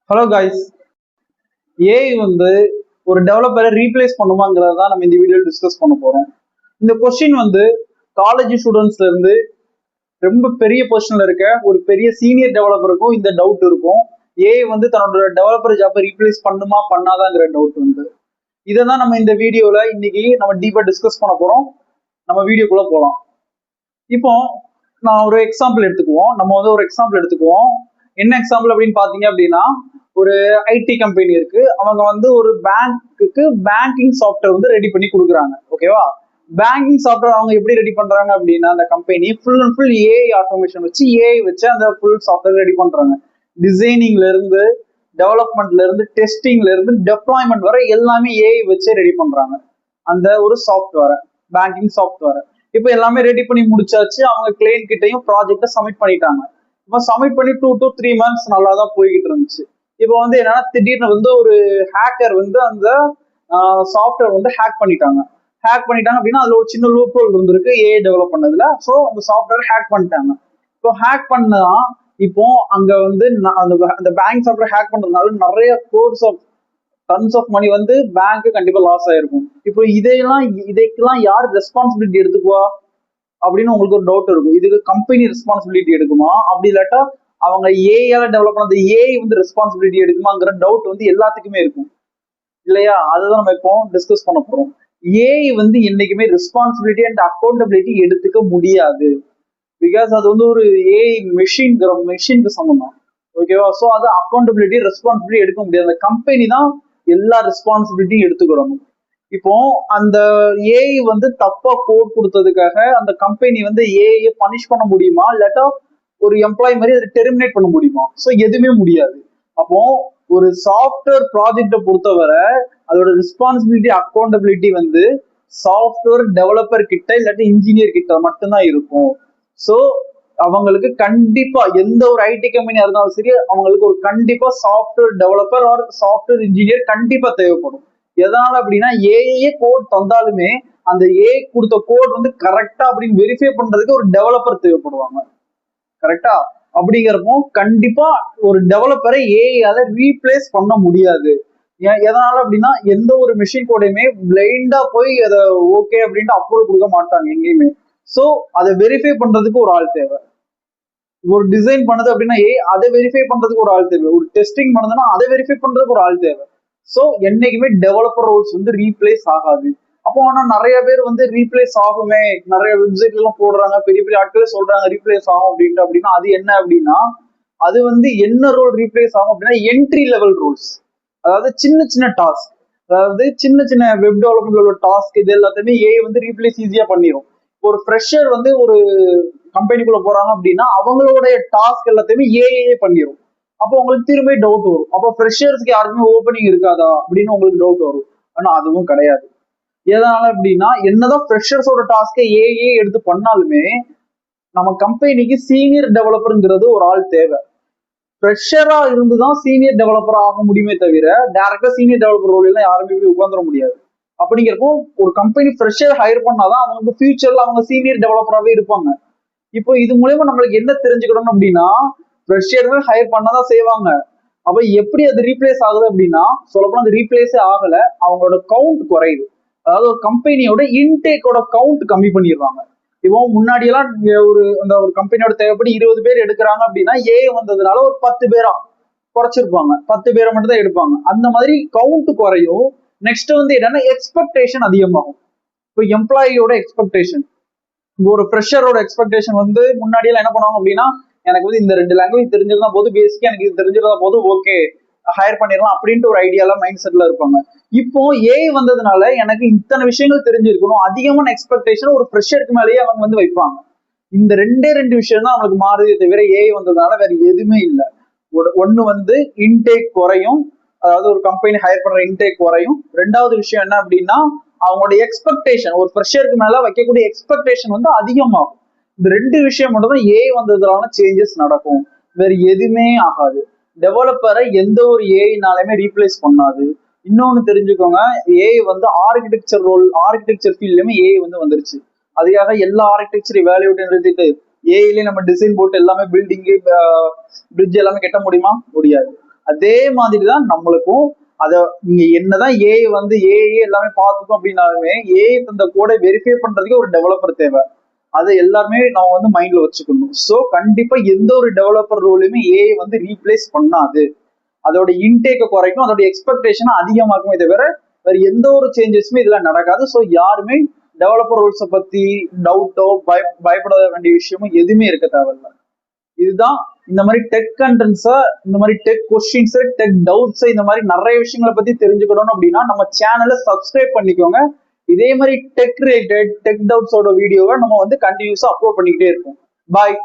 Hello guys. AI வந்து ஒரு டெவலப்பரை replace பண்ணுமாங்கிறத தான் நம்ம இந்த வீடியோவில் டிஸ்கஸ் பண்ண போறோம். இந்த கொஸ்டின் வந்து காலேஜ் ஸ்டூடெண்ட்ஸ்ல இருந்து ரொம்ப பெரிய பொசிஷன்ல இருக்க ஒரு பெரிய சீனியர் டெவலப்பருக்கும் இந்த டவுட் இருக்கும். ஏஐ வந்து தன்னோட டெவலப்பர் ஜாப்பை ரீப்ளேஸ் பண்ணுமா பண்ணாதாங்கிற டவுட் வந்து இதை தான் நம்ம இந்த வீடியோல இன்னைக்கு நம்ம டீப்பா டிஸ்கஸ் பண்ண போறோம். நம்ம வீடியோக்குள்ள போகலாம். இப்போ நான் ஒரு எக்ஸாம்பிள் எடுத்துக்குவோம். என்ன எக்ஸாம்பிள் அப்படின்னு பாத்தீங்க அப்படின்னா, ஒரு ஐடி கம்பெனி இருக்கு. அவங்க வந்து ஒரு பேங்க்குக்கு பேங்கிங் சாஃப்ட்வேர் வந்து ரெடி பண்ணி கொடுக்குறாங்க. ஓகேவா? பேங்கிங் சாஃப்ட்வேர் அவங்க எப்படி ரெடி பண்றாங்க அப்படின்னா, அந்த company full and full AI automation வச்சு ஏஐ வச்சு அந்த ஃபுல் சாஃப்ட்வேர் ரெடி பண்றாங்க. டிசைனிங்ல இருந்து டெவலப்மெண்ட்ல இருந்து டெஸ்டிங்ல இருந்து டெப்ளாய்மெண்ட் வரை எல்லாமே ஏஐ வச்சு ரெடி பண்றாங்க. அந்த ஒரு சாஃப்ட்வேர், பேங்கிங் சாஃப்ட்வேர் இப்போ எல்லாமே ரெடி பண்ணி முடிச்சாச்சு. அவங்க கிளைண்ட் கிட்டையும் ப்ராஜெக்டை சப்மிட் பண்ணிட்டாங்க. இப்போ சப்மிட் பண்ணி 2 to 3 months நல்லா தான் போய்கிட்டு இருந்துச்சு. இப்போ வந்து என்னன்னா, திடீர்னு வந்து ஒரு ஹேக்கர் வந்து அந்த சாஃப்ட்வேர் வந்து ஹேக் பண்ணிட்டாங்க அப்படின்னா அதுல ஒரு சின்ன லூப் ஹோல் இருந்திருக்கு ஏஐ டெவலப் பண்ணதுல. ஸோ அந்த சாஃப்ட்வேர் ஹேக் பண்ணிட்டாங்க. இப்போ ஹேக் பண்ணா இப்போ அங்க வந்து அந்த பேங்க் சாஃப்ட்வேர் ஹேக் பண்றதுனால நிறைய course of tons of money வந்து பேங்க்கு கண்டிப்பா லாஸ் ஆயிருக்கும். இப்போ இதுக்கெல்லாம் யார் ரெஸ்பான்சிபிலிட்டி எடுத்துக்குவா அப்படின்னு உங்களுக்கு ஒரு டவுட் இருக்கும். இதுக்கு கம்பெனி ரெஸ்பான்சிபிலிட்டி எடுக்குமா, அப்படி இல்லாட்டா அவங்க ஏஐயால டெவலப் பண்ண ஏஐ வந்து ரெஸ்பான்சிபிலிட்டி எடுக்குமாங்கிற டவுட் வந்து எல்லாத்துக்குமே இருக்கும் இல்லையா? அதுதான் நம்ம இப்போ டிஸ்கஸ் பண்ண போறோம். ஏஐ வந்து என்னைக்குமே ரெஸ்பான்சிபிலிட்டி அண்ட் அக்கௌண்டபிலிட்டி எடுத்துக்க முடியாது. பிகாஸ் அது வந்து ஒரு ஏஐ மெஷினுக்கு சம்பந்தம். ஓகேவா? ஸோ அது அக்கௌண்டபிலிட்டி ரெஸ்பான்சிபிலிட்டி எடுக்க முடியாது. அந்த கம்பெனி தான் எல்லா ரெஸ்பான்சிபிலிட்டியும் எடுத்துக்கிடணும். இப்போ அந்த ஏஐ வந்து தப்பா கோட் கொடுத்ததுக்காக அந்த கம்பெனி வந்து ஏஐ பனிஷ் பண்ண முடியுமா, இல்லாட்டா ஒரு எம்ப்ளாயி மாதிரி அதை டெர்மினேட் பண்ண முடியுமா? ஸோ எதுவுமே முடியாது. அப்போ ஒரு சாஃப்ட்வேர் ப்ராஜெக்டை பொறுத்தவரை அதோட ரெஸ்பான்சிபிலிட்டி அக்கௌண்டபிலிட்டி வந்து சாஃப்ட்வேர் டெவலப்பர் கிட்ட இல்லாட்டி இன்ஜினியர் கிட்ட மட்டும்தான் இருக்கும். ஸோ அவங்களுக்கு கண்டிப்பா எந்த ஒரு ஐடி கம்பெனியா இருந்தாலும் சரி, அவங்களுக்கு ஒரு கண்டிப்பா software developer R software engineer கண்டிப்பா தேவைப்படும். எதனால அப்படின்னா, ஏஐ கோட் தந்தாலுமே அந்த ஏஐ கொடுத்த கோட் வந்து கரெக்டா அப்படின்னு வெரிஃபை பண்றதுக்கு ஒரு டெவலப்பர் தேவைப்படுவாங்க. கரெக்டா? அப்படிங்கிறப்போ கண்டிப்பா ஒரு டெவலப்பரை ஏஐயால ரீப்ளேஸ் பண்ண முடியாது. எதனால அப்படின்னா, எந்த ஒரு மிஷின் கோடையுமே பிளைண்டா போய் அதை ஓகே அப்படின்ட்டு அப்ரூவல் கொடுக்க மாட்டாங்க எங்கேயுமே. ஸோ அதை வெரிஃபை பண்றதுக்கு ஒரு ஆள் தேவை. ஒரு டிசைன் பண்ணுது அப்படின்னா அதை வெரிஃபை பண்றதுக்கு ஒரு ஆள் தேவை. ஒரு டெஸ்டிங் பண்ணுதுன்னா அதை வெரிஃபை பண்றதுக்கு ஒரு ஆள் தேவை. ஸோ என்னைக்குமே டெவலப்பர் ரோல்ஸ் வந்து ரீப்ளேஸ் ஆகாது. அப்போ ஆனா நிறைய பேர் வந்து ரீப்ளேஸ் ஆகுமே, நிறைய வெப்சைட்ல எல்லாம் போடுறாங்க, பெரிய பெரிய ஆட்களே சொல்றாங்க ரீப்ளேஸ் ஆகும் அப்படின்ட்டு. அப்படின்னா அது என்ன அப்படின்னா, அது வந்து என்ன ரோல் ரீப்ளேஸ் ஆகும் அப்படின்னா, என்ட்ரி லெவல் ரோல்ஸ். அதாவது சின்ன சின்ன டாஸ்க், அதாவது சின்ன சின்ன வெப் டெவலப்மெண்ட் டாஸ்க், இது எல்லாத்தையுமே ஏஐ வந்து ரீப்ளேஸ் ஈஸியா பண்ணிடும். ஒரு ஃப்ரெஷர் வந்து ஒரு கம்பெனிக்குள்ள போறாங்க அப்படின்னா அவங்களுடைய டாஸ்க் எல்லாத்தையுமே ஏஐ பண்ணிடும். அப்போ உங்களுக்கு திரும்ப டவுட் வரும், அப்போ ஃப்ரெஷர்ஸ்க்கு யாருக்குமே ஓப்பனிங் இருக்காதா அப்படின்னு உங்களுக்கு டவுட் வரும். ஆனா அதுவும் கிடையாது. எதனால அப்படின்னா, என்னதான் ஃப்ரெஷர்ஸோட டாஸ்கை ஏஐ எடுத்து பண்ணாலுமே நம்ம கம்பெனிக்கு சீனியர் டெவலப்பருங்கிறது ஒரு ஆள் தேவை. ஃப்ரெஷரா இருந்துதான் சீனியர் டெவலப்பர் ஆக முடியுமே தவிர டைரக்டா சீனியர் டெவலப்பர் ரோல் எல்லாம் யாருமே போய் உட்காந்துட முடியாது. அப்படிங்கிறப்போ ஒரு கம்பெனி ஃப்ரெஷர் ஹையர் பண்ணாதான் அவங்க ஃபியூச்சர்ல அவங்க சீனியர் டெவலப்பராகவே இருப்பாங்க. இப்போ இது மூலயமா நம்மளுக்கு என்ன தெரிஞ்சுக்கணும் அப்படின்னா, ஃப்ரெஷர் ஹையர் பண்ணாதான் செய்வாங்க. அப்ப எப்படி அது ரீப்ளேஸ் ஆகுது அப்படின்னா, சொல்லப்போனா அது ரீப்ளேஸே ஆகல, அவங்களோட கவுண்ட் குறையுது. அதாவது ஒரு கம்பெனியோட இன்டேக்கோட கவுண்ட் கம்மி பண்ணிடுவாங்க. இப்போ முன்னாடி எல்லாம் ஒரு கம்பெனியோட தேவைப்படி 20 பேர் எடுக்கிறாங்க அப்படின்னா ஏஐ வந்ததுனால ஒரு 10 பேரா குறைச்சிருப்பாங்க, 10 பேரை மட்டும் தான் எடுப்பாங்க. அந்த மாதிரி கவுண்ட் குறையும். நெக்ஸ்ட் வந்து என்னன்னா, எக்ஸ்பெக்டேஷன் அதிகமாகும். இப்போ எம்ப்ளாயியோட எக்ஸ்பெக்டேஷன், இப்போ ஒரு ஃப்ரெஷரோட எக்ஸ்பெக்டேஷன் வந்து முன்னாடி எல்லாம் என்ன பண்ணுவாங்க அப்படின்னா, எனக்கு வந்து இந்த 2 லாங்குவேஜ் தெரிஞ்சிருந்தா போதும், பேசிக்கா எனக்கு இது தெரிஞ்சிருந்தா போதும், ஓகே ஹையர் பண்ணிடலாம் அப்படின்ட்டு ஒரு ஐடியால மைண்ட் செட்ல இருப்பாங்க. இப்போ ஏஐ வந்ததுனால எனக்கு இத்தனை விஷயங்கள் தெரிஞ்சிருக்கணும், அதிகமான எக்ஸ்பெக்டேஷன் ஒரு ஃப்ரெஷருக்கு மேலேயே அவங்க வந்து வைப்பாங்க. இந்த ரெண்டு விஷயம் தான் அவங்களுக்கு மாறுதே தவிர ஏஐ வந்ததுனால வேற எதுவுமே இல்லை. ஒண்ணு வந்து இன்டேக் குறையும், அதாவது ஒரு கம்பெனி ஹையர் பண்ற இன்டேக் குறையும். ரெண்டாவது விஷயம் என்ன அப்படின்னா, அவங்களோட எக்ஸ்பெக்டேஷன், ஒரு ஃப்ரெஷருக்கு மேல வைக்கக்கூடிய எக்ஸ்பெக்டேஷன் வந்து அதிகமாகும். இந்த 2 விஷயம் மட்டும் தான் ஏஐ வந்ததுனால சேஞ்சஸ் நடக்கும், வேற எதுவுமே ஆகாது. டெவலப்பரை எந்த ஒரு ஏஐனாலுமே ரீப்ளேஸ் பண்ணாது. இன்னொன்னு தெரிஞ்சுக்கோங்க, ஏஐ வந்து ஆர்கிடெக்சர் ஃபீல்ட்லயுமே ஏஐ வந்து வந்துருச்சு. அதுக்காக எல்லா ஆர்கிடெக்சர் வேல்யூட்டையும் நிறுத்திட்டு ஏஐலயே நம்ம டிசைன் போட்டு எல்லாமே பில்டிங்கு பிரிட்ஜ் எல்லாமே கட்ட முடியுமா? முடியாது. அதே மாதிரிதான் நம்மளுக்கும் அத நீங்க என்னதான் ஏஐ வந்து ஏஐ எல்லாமே பார்த்துக்கும் அப்படின்னாலுமே ஏஐ தந்த கோடை வெரிஃபை பண்றதுக்கு ஒரு டெவலப்பர் தேவை. அதை எல்லாருமே நம்ம வந்து மைண்ட்ல வச்சுக்கணும். ஸோ கண்டிப்பா எந்த ஒரு டெவலப்பர் ரோலையுமே ஏஐ வந்து ரீப்ளேஸ் பண்ணாது. அதோட இன்டேக்கை குறைக்கும், அதோட எக்ஸ்பெக்டேஷனை அதிகமாக்குமே தவிர வேற எந்த ஒரு சேஞ்சஸுமே இதுல நடக்காது. ஸோ யாருமே டெவலப்பர் ரோல்ஸை பத்தி டவுட்டோ பயப்பட வேண்டிய விஷயமும் எதுவுமே இருக்க தேவையில்ல. இதுதான் இந்த மாதிரி டெக் கண்டென்ட்ஸை, இந்த மாதிரி டெக் கொஸ்டின்ஸ், டெக் டவுட்ஸ், இந்த மாதிரி நிறைய விஷயங்களை பத்தி தெரிஞ்சுக்கணும் அப்படின்னா நம்ம சேனலை சப்ஸ்கிரைப் பண்ணிக்கோங்க. இதே மாதிரி டெக் ரிலேட்டட் டெக் டவுட்ஸோட வீடியோவை நம்ம வந்து கண்டினியூஸா அப்லோட் பண்ணிக்கிட்டே இருப்போம். பாய்.